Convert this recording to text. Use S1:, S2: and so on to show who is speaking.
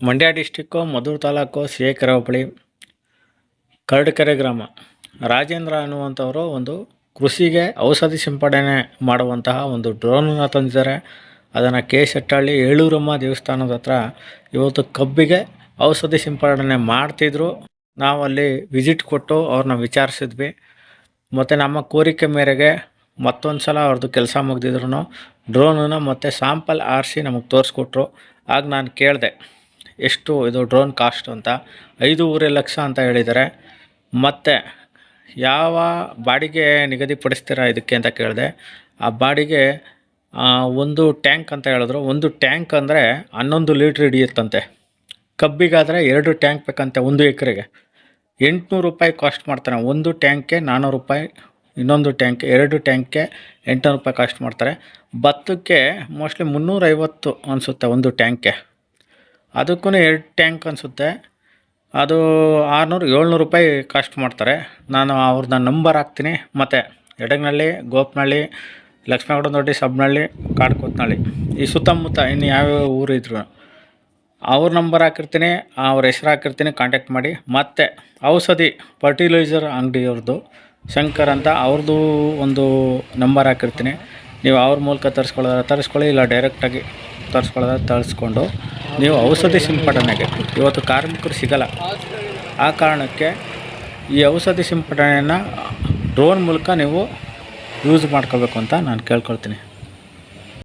S1: Mandya district Maddur taluk CA. Hobli Karadkere ಗ್ರಾಮ. ರಾಜೇಂದ್ರ ಅನ್ನುವಂಥವರು ಒಂದು ಕೃಷಿಗೆ ಔಷಧಿ ಸಿಂಪಡಣೆ ಮಾಡುವಂತಹ ಒಂದು ಡ್ರೋನನ್ನು ತಂದಿದ್ದಾರೆ. ಅದನ್ನು ಕೆ. ಶೆಟ್ಟಹಳ್ಳಿ ಏಳೂರಮ್ಮ ದೇವಸ್ಥಾನದ ಹತ್ರ ಇವತ್ತು ಕಬ್ಬಿಗೆ ಔಷಧಿ ಸಿಂಪಡಣೆ ಮಾಡ್ತಿದ್ರು. ನಾವು ಅಲ್ಲಿ ವಿಸಿಟ್ ಕೊಟ್ಟು ಅವ್ರನ್ನ ವಿಚಾರಿಸಿದ್ವಿ. ಮತ್ತು ನಮ್ಮ ಕೋರಿಕೆ ಮೇರೆಗೆ ಮತ್ತೊಂದು ಸಲ ಅವ್ರದ್ದು ಕೆಲಸ ಮುಗ್ದಿದ್ರು ಡ್ರೋನನ್ನು ಮತ್ತು ಸ್ಯಾಂಪಲ್ ಆರಿಸಿ ನಮಗೆ ತೋರಿಸ್ಕೊಟ್ರು. ಆಗ ನಾನು ಕೇಳಿದೆ, ಎಷ್ಟು ಇದು ಡ್ರೋನ್ ಕಾಸ್ಟ್ ಅಂತ. 5.5 ಲಕ್ಷ ಅಂತ ಹೇಳಿದ್ದಾರೆ. ಮತ್ತು ಯಾವ ಬಾಡಿಗೆ ನಿಗದಿಪಡಿಸ್ತೀರಾ ಇದಕ್ಕೆ ಅಂತ ಕೇಳಿದೆ. ಆ ಬಾಡಿಗೆ ಒಂದು ಟ್ಯಾಂಕ್ ಅಂತ ಹೇಳಿದ್ರು. ಒಂದು ಟ್ಯಾಂಕ್ ಅಂದರೆ 11 ಲೀಟ್ರ್ ಹಿಡಿಯುತ್ತಂತೆ. ಕಬ್ಬಿಗಾದರೆ 2 ಟ್ಯಾಂಕ್ ಬೇಕಂತೆ 1 ಎಕರೆಗೆ. 800 ರೂಪಾಯಿ ಕಾಸ್ಟ್ ಮಾಡ್ತಾರೆ. ಒಂದು ಟ್ಯಾಂಕ್ಗೆ 400 ರೂಪಾಯಿ, ಇನ್ನೊಂದು ಟ್ಯಾಂಕ್ 2 ಟ್ಯಾಂಕ್ಗೆ 800 ರೂಪಾಯಿ ಕಾಸ್ಟ್ ಮಾಡ್ತಾರೆ. ಭತ್ತಕ್ಕೆ ಮೋಸ್ಟ್ಲಿ 350 ಅನಿಸುತ್ತೆ ಒಂದು ಟ್ಯಾಂಕ್ಗೆ. ಅದಕ್ಕೂ 2 ಟ್ಯಾಂಕ್ ಅನಿಸುತ್ತೆ. ಅದು 600-700 ರೂಪಾಯಿ ಕಾಸ್ಟ್ ಮಾಡ್ತಾರೆ. ನಾನು ಅವ್ರನ್ನ ನಂಬರ್ ಹಾಕ್ತೀನಿ. ಮತ್ತು ಎಡಗನಹಳ್ಳಿ, ಗೋಪನಹಳ್ಳಿ, ಲಕ್ಷ್ಮೇಗೌಡನದೊಡ್ಡಿ, ಸಬ್ನಹಳ್ಳಿ, ಕಾಡ್ಕೊತ್ನಹಳ್ಳಿ, ಈ ಸುತ್ತಮುತ್ತ ಇನ್ನು ಯಾವ್ಯಾವ ಊರು ಇದ್ರು ಅವ್ರ ನಂಬರ್ ಹಾಕಿರ್ತೀನಿ, ಅವ್ರ ಹೆಸ್ರು ಹಾಕಿರ್ತೀನಿ, ಕಾಂಟ್ಯಾಕ್ಟ್ ಮಾಡಿ. ಮತ್ತು ಔಷಧಿ ಫರ್ಟಿಲೈಸರ್ ಅಂಗಡಿಯವ್ರದ್ದು ಶಂಕರ್ ಅಂತ, ಅವ್ರದ್ದು ಒಂದು ನಂಬರ್ ಹಾಕಿರ್ತೀನಿ. ನೀವು ಅವ್ರ ಮೂಲಕ ತರಿಸ್ಕೊಳ್ಳಿ, ಇಲ್ಲ ಡೈರೆಕ್ಟಾಗಿ ತರಿಸ್ಕೊಂಡು ನೀವು ಔಷಧಿ ಸಿಂಪಡಣೆಗೆ ಇವತ್ತು ಕಾರ್ಮಿಕರು ಸಿಗಲ್ಲ. ಆ ಕಾರಣಕ್ಕೆ ಈ ಔಷಧಿ ಸಿಂಪಡಣೆಯನ್ನು ಡ್ರೋನ್ ಮೂಲಕ ನೀವು ಯೂಸ್ ಮಾಡ್ಕೋಬೇಕು ಅಂತ ನಾನು ಕೇಳ್ಕೊಳ್ತೀನಿ.